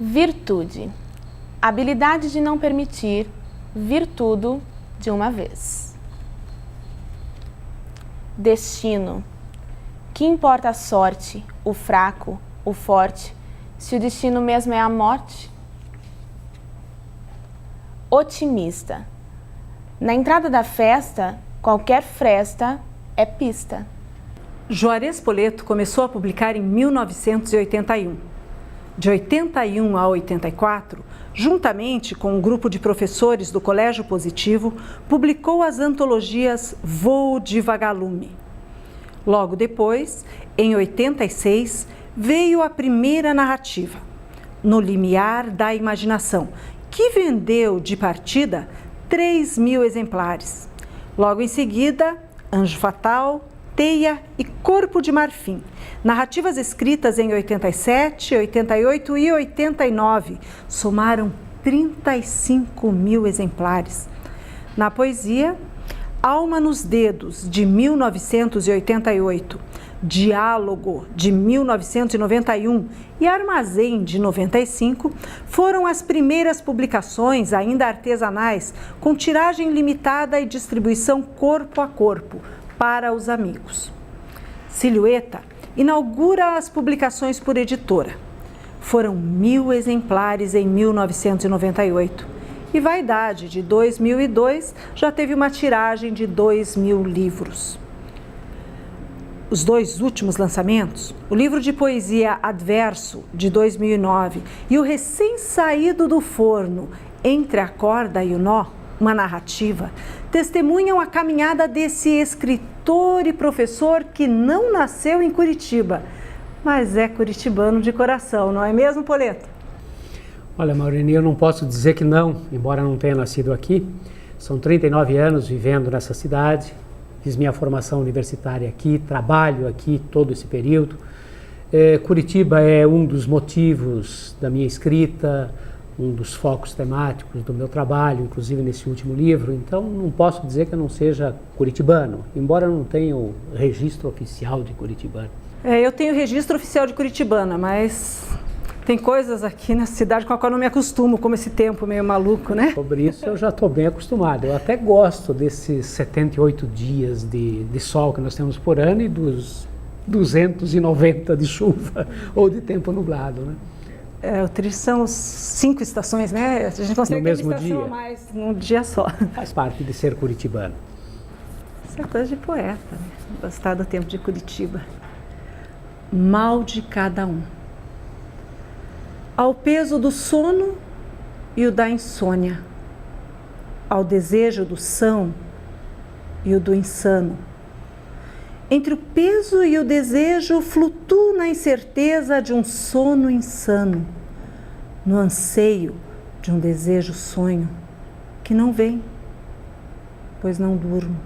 Virtude. Habilidade de não permitir vir tudo de uma vez. Destino. Que importa a sorte, o fraco, o forte, se o destino mesmo é a morte? Otimista. Na entrada da festa, qualquer fresta é pista. Juarez Poleto começou a publicar em 1981. De 81 a 84, juntamente com um grupo de professores do Colégio Positivo, publicou as antologias Voo de Vagalume. Logo depois, em 86, veio a primeira narrativa, No Limiar da Imaginação, que vendeu de partida 3.000 exemplares. Logo em seguida, Anjo Fatal, Teia e Corpo de Marfim, narrativas escritas em 87, 88 e 89, somaram 35.000 exemplares. Na poesia, Alma nos Dedos, de 1988, Diálogo, de 1991 e Armazém, de 95, foram as primeiras publicações, ainda artesanais, com tiragem limitada e distribuição corpo a corpo, para os amigos. Silhueta inaugura as publicações por editora. Foram 1.000 exemplares em 1998 e Vaidade, de 2002, já teve uma tiragem de 2.000 livros. Os dois últimos lançamentos, o livro de poesia Adverso, de 2009, e o recém-saído do forno Entre a Corda e o Nó, uma narrativa, testemunham a caminhada desse escritor e professor que não nasceu em Curitiba, mas é curitibano de coração, não é mesmo, Poleto? Olha, Maurine, eu não posso dizer que não, embora não tenha nascido aqui. São 39 anos vivendo nessa cidade, fiz minha formação universitária aqui, trabalho aqui todo esse período. Curitiba é um dos motivos da minha escrita, um dos focos temáticos do meu trabalho, inclusive nesse último livro, então não posso dizer que eu não seja curitibano, embora eu não tenha o registro oficial de curitibano. Eu tenho registro oficial de curitibana, mas tem coisas aqui na cidade com a qual eu não me acostumo, como esse tempo meio maluco, né? Sobre isso eu já estou bem acostumado, eu até gosto desses 78 dias de sol que nós temos por ano e dos 290 de chuva ou de tempo nublado, né? O triste são as 5 estações, né? A gente consegue no mesmo uma estação dia. a mais num dia só. Faz parte de ser curitibano. Isso é coisa de poeta, né? Gostar do tempo de Curitiba. Mal de cada um. Ao peso do sono e o da insônia. Ao desejo do são e o do insano. Entre o peso e o desejo, flutuo na incerteza de um sono insano, no anseio de um desejo sonho, que não vem, pois não durmo.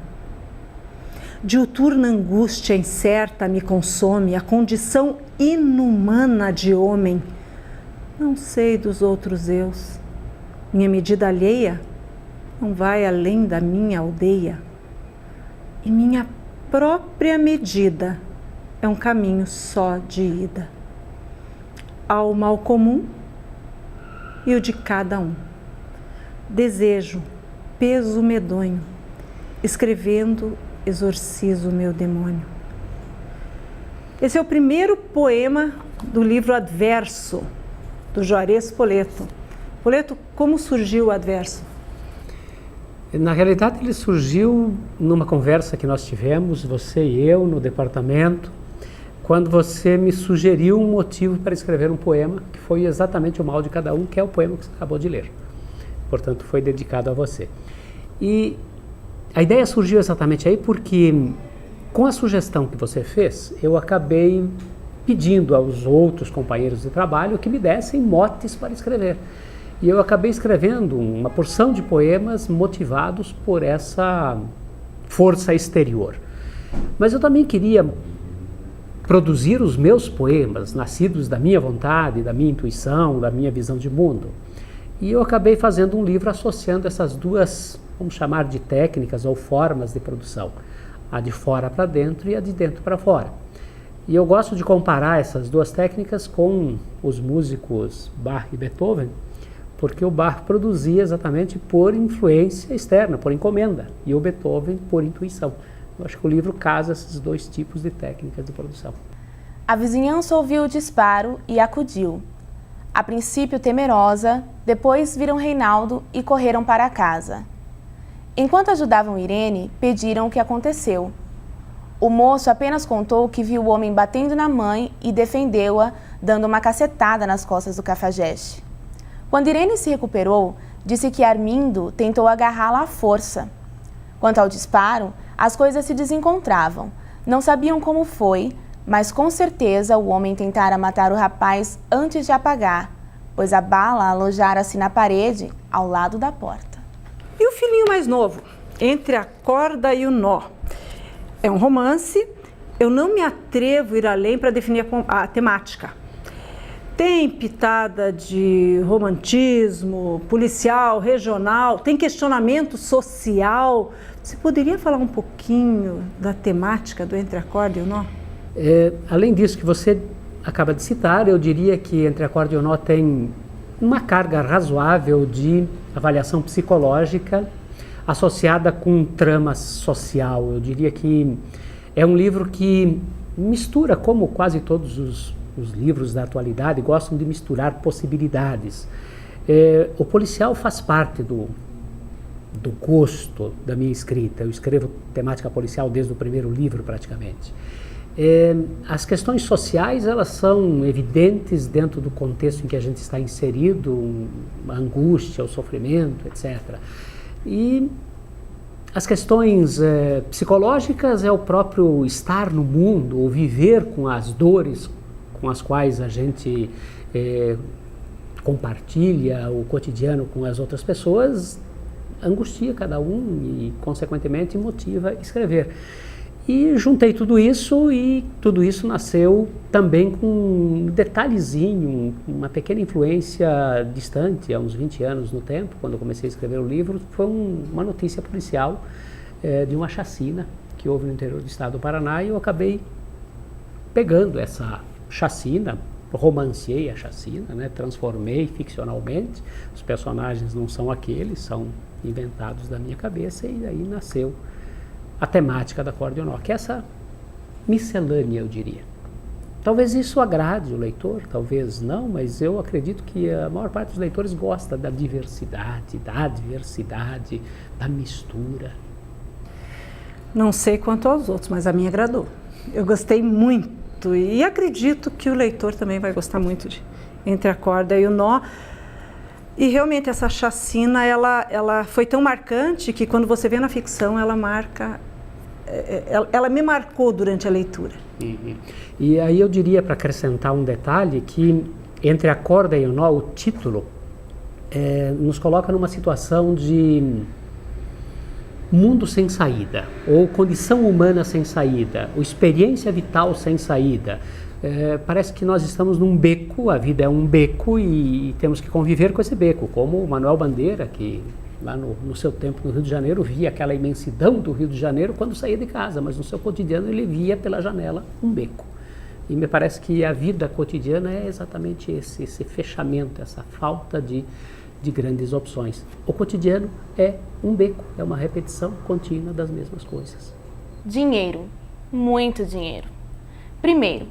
Diuturna angústia incerta me consome, a condição inumana de homem. Não sei dos outros eus, minha medida alheia não vai além da minha aldeia, e minha própria medida é um caminho só de ida ao mal comum e o de cada um. Desejo, peso medonho, escrevendo exorcizo meu demônio. Esse é o primeiro poema do livro Adverso, do Juarez Poleto. Poleto, como surgiu o Adverso? Na realidade, ele surgiu numa conversa que nós tivemos, você e eu, no departamento, quando você me sugeriu um motivo para escrever um poema, que foi exatamente o mal de cada um, que é o poema que você acabou de ler. Portanto, foi dedicado a você. E a ideia surgiu exatamente aí porque, com a sugestão que você fez, eu acabei pedindo aos outros companheiros de trabalho que me dessem motes para escrever. E eu acabei escrevendo uma porção de poemas motivados por essa força exterior. Mas eu também queria produzir os meus poemas, nascidos da minha vontade, da minha intuição, da minha visão de mundo. E eu acabei fazendo um livro associando essas duas, vamos chamar de técnicas ou formas de produção. A de fora para dentro e a de dentro para fora. E eu gosto de comparar essas duas técnicas com os músicos Bach e Beethoven, porque o Bach produzia exatamente por influência externa, por encomenda, e o Beethoven por intuição. Eu acho que o livro casa esses dois tipos de técnicas de produção. A vizinhança ouviu o disparo e acudiu. A princípio temerosa, depois viram Reinaldo e correram para casa. Enquanto ajudavam Irene, pediram o que aconteceu. O moço apenas contou que viu o homem batendo na mãe e defendeu-a, dando uma cacetada nas costas do cafajeste. Quando Irene se recuperou, disse que Armindo tentou agarrá-la à força. Quanto ao disparo, as coisas se desencontravam. Não sabiam como foi, mas com certeza o homem tentara matar o rapaz antes de apagar, pois a bala alojara-se na parede ao lado da porta. E o filhinho mais novo, Entre a Corda e o Nó? É um romance. Eu não me atrevo a ir além para definir a temática. Tem pitada de romantismo, policial, regional, tem questionamento social. Você poderia falar um pouquinho da temática do Entre a Corda e o Nó? Além disso que você acaba de citar, eu diria que Entre a Corda e o Nó tem uma carga razoável de avaliação psicológica associada com trama social. Eu diria que é um livro que mistura, como quase todos os livros da atualidade, gostam de misturar possibilidades. O policial faz parte do gosto da minha escrita. Eu escrevo temática policial desde o primeiro livro, praticamente. As questões sociais, elas são evidentes dentro do contexto em que a gente está inserido, a angústia, o sofrimento, etc. E as questões psicológicas é o próprio estar no mundo, ou viver com as dores com as quais a gente compartilha o cotidiano com as outras pessoas, angustia cada um e, consequentemente, motiva a escrever. E juntei tudo isso, e tudo isso nasceu também com um detalhezinho, uma pequena influência distante, há uns 20 anos no tempo, quando eu comecei a escrever o livro. Foi uma notícia policial de uma chacina que houve no interior do estado do Paraná, e eu acabei pegando essa chacina, romancei a chacina, né, transformei ficcionalmente. Os personagens não são aqueles, são inventados da minha cabeça, e daí nasceu a temática da Corda e o Nó, que é essa miscelânea, eu diria. Talvez isso agrade o leitor, talvez não, mas eu acredito que a maior parte dos leitores gosta da diversidade, da mistura. Não sei quanto aos outros, mas a minha agradou. Eu gostei muito, e acredito que o leitor também vai gostar muito de Entre a Corda e o Nó. E realmente essa chacina, ela foi tão marcante que quando você vê na ficção, ela me marcou durante a leitura. Uhum. E aí eu diria, para acrescentar um detalhe, que Entre a Corda e o Nó, o título, nos coloca numa situação de mundo sem saída, ou condição humana sem saída, ou experiência vital sem saída. Parece que nós estamos num beco, a vida é um beco, e temos que conviver com esse beco, como o Manuel Bandeira, que lá no seu tempo no Rio de Janeiro via aquela imensidão do Rio de Janeiro quando saía de casa, mas no seu cotidiano ele via pela janela um beco. E me parece que a vida cotidiana é exatamente esse fechamento, essa falta de grandes opções. O cotidiano é um beco, é uma repetição contínua das mesmas coisas. Dinheiro, muito dinheiro. Primeiro,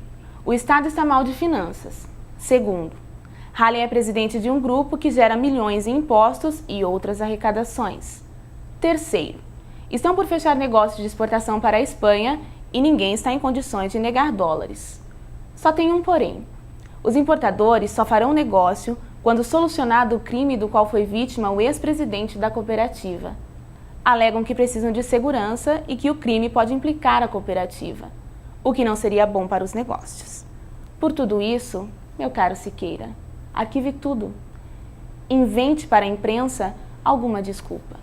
o Estado está mal de finanças. Segundo, Halley é presidente de um grupo que gera milhões em impostos e outras arrecadações. Terceiro, estão por fechar negócios de exportação para a Espanha e ninguém está em condições de negar dólares. Só tem um porém. Os importadores só farão negócio quando solucionado o crime do qual foi vítima o ex-presidente da cooperativa. Alegam que precisam de segurança e que o crime pode implicar a cooperativa, o que não seria bom para os negócios. Por tudo isso, meu caro Siqueira, arquive tudo. Invente para a imprensa alguma desculpa.